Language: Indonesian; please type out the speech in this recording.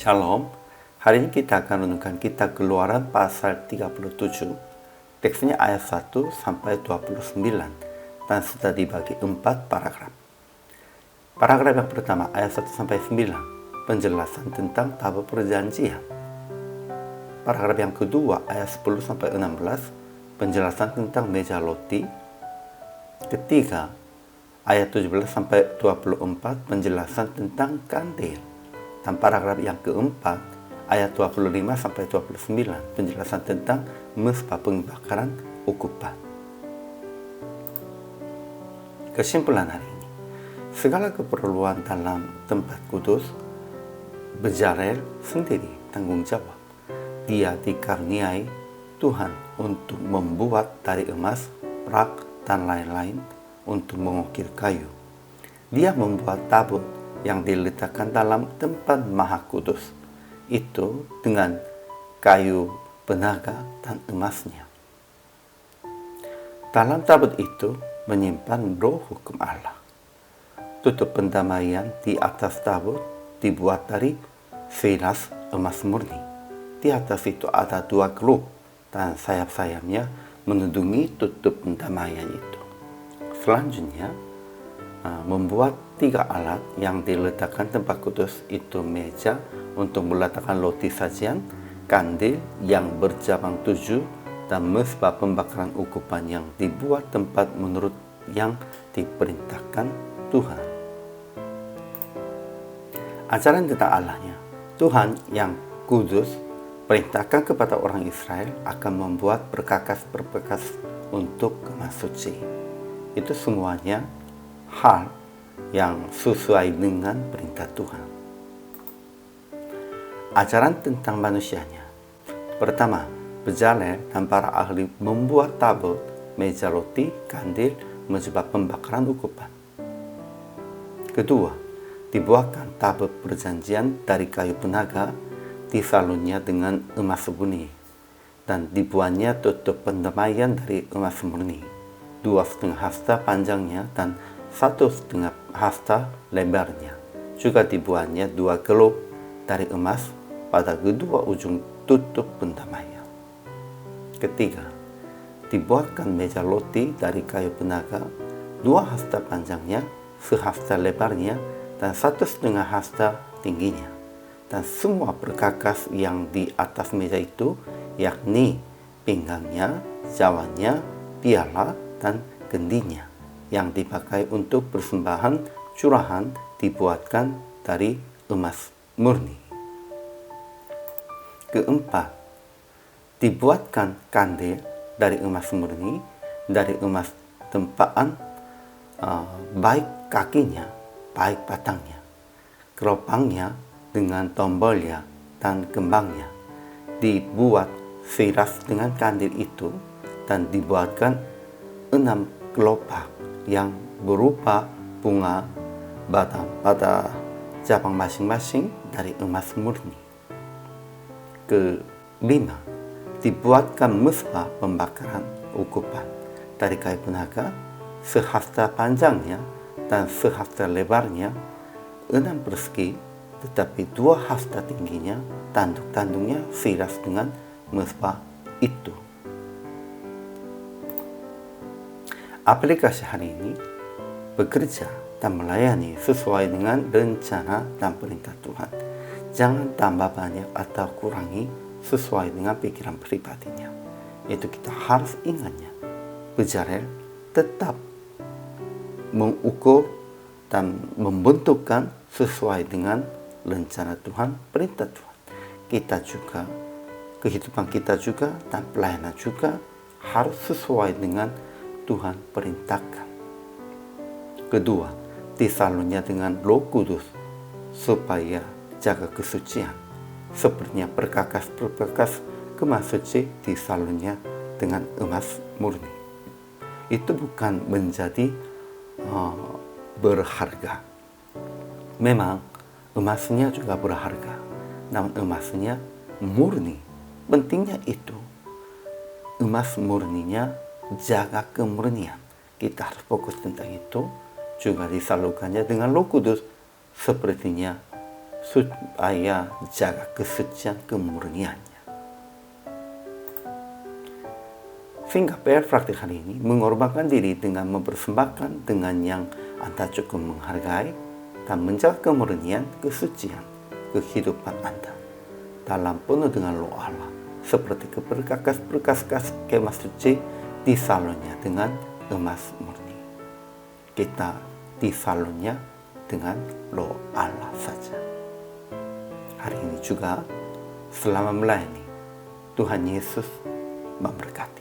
Shalom, hari ini kita akan renungkan kitab Keluaran pasal 37. Teksnya ayat 1 sampai 29 dan sudah dibagi 4 paragraf. Paragraf yang pertama ayat 1 sampai 9, penjelasan tentang tabut perjanjian. Paragraf yang kedua ayat 10 sampai 16, penjelasan tentang meja roti. Ketiga, ayat 17 sampai 24, penjelasan tentang kandil. Dan paragraf yang keempat, ayat 25 sampai 29, penjelasan tentang mezbah pembakaran ukupan. Kesimpulan hari ini, segala keperluan dalam tempat kudus, Bezalel sendiri tanggung jawab. Dia dikaruniai Tuhan untuk membuat dari emas, perak, dan lain-lain untuk mengukir kayu. Dia membuat tabut yang diletakkan dalam tempat maha kudus itu dengan kayu penaga dan emasnya. Dalam tabut itu menyimpan roh hukum Allah. Tutup pendamaian di atas tabut dibuat dari firas emas murni. Di atas itu ada 2 kelup dan sayap-sayapnya menudungi tutup pendamaian itu. Selanjutnya membuat 3 alat yang diletakkan tempat kudus itu meja untuk meletakkan roti sajian, kandil yang bercabang 7, dan mezbah pembakaran ukupan yang dibuat tempat menurut yang diperintahkan Tuhan. Ajaran tentang Allahnya, Tuhan yang kudus perintahkan kepada orang Israel akan membuat perkakas-perkakas untuk kemah suci. Itu semuanya hal yang sesuai dengan perintah Tuhan. Ajaran tentang manusianya. Pertama, Bezalel dan para ahli membuat tabut, meja roti, kandil, mezbah pembakaran ukupan. Kedua, dibuatkan tabut perjanjian dari kayu penaga, disalurnya dengan emas murni, dan dibuatnya tutup pendamaian dari emas murni, 2,5 hasta panjangnya dan 1,5 hasta lebarnya. Juga dibuatnya 2 kelup dari emas pada kedua ujung tutup pendamaian. Ketiga, dibuatkan meja roti dari kayu penaga, 2 hasta panjangnya, sehasta lebarnya, dan 1,5 hasta tingginya. Dan semua perkakas yang di atas meja itu, yakni pinggangnya, jawanya, piala, dan gendinya, yang dipakai untuk persembahan curahan dibuatkan dari emas murni. Keempat, dibuatkan kandil dari emas murni, dari emas tempaan, baik kakinya, baik batangnya, keropangnya dengan tombolnya dan kembangnya. Dibuat firas dengan kandil itu dan dibuatkan 6 kelopak yang berupa bunga batang pada cabang masing-masing dari emas murni. Kelima, dibuatkan mezbah pembakaran ukupan dari kayu penaga, sehasta panjangnya dan sehasta lebarnya, 6 persegi, tetapi 2 hasta tingginya, tanduk-tanduknya firas dengan mezbah itu. Aplikasi hari ini bekerja dan melayani sesuai dengan rencana dan perintah Tuhan. Jangan tambah banyak atau kurangi sesuai dengan pikiran pribadinya. Itu kita harus ingatnya. Bezalel tetap mengukur dan membentukkan sesuai dengan rencana Tuhan, perintah Tuhan. Kita juga, kehidupan kita juga dan pelayanan juga harus sesuai dengan Tuhan perintahkan. Kedua, disalurnya dengan Roh Kudus supaya jaga kesucian. Sepertinya perkakas-perkakas kemah suci disalurnya dengan emas murni. Itu bukan menjadi berharga. Memang emasnya juga berharga, namun emasnya murni. Pentingnya itu, emas murninya jaga kemurnian. Kita harus fokus tentang itu. Juga disalurkannya dengan Roh Kudus, sepertinya supaya jaga kesucian kemurniannya. Sehingga PR praktik hari ini mengorbankan diri dengan mempersembahkan dengan yang Anda cukup menghargai dan menjaga kemurnian kesucian kehidupan Anda dalam penuh dengan roh Allah, seperti berkas-berkas kemah suci di salonnya dengan emas murni. Kita di salonnya dengan roh Allah saja. Hari ini juga selama melayani, Tuhan Yesus memberkati.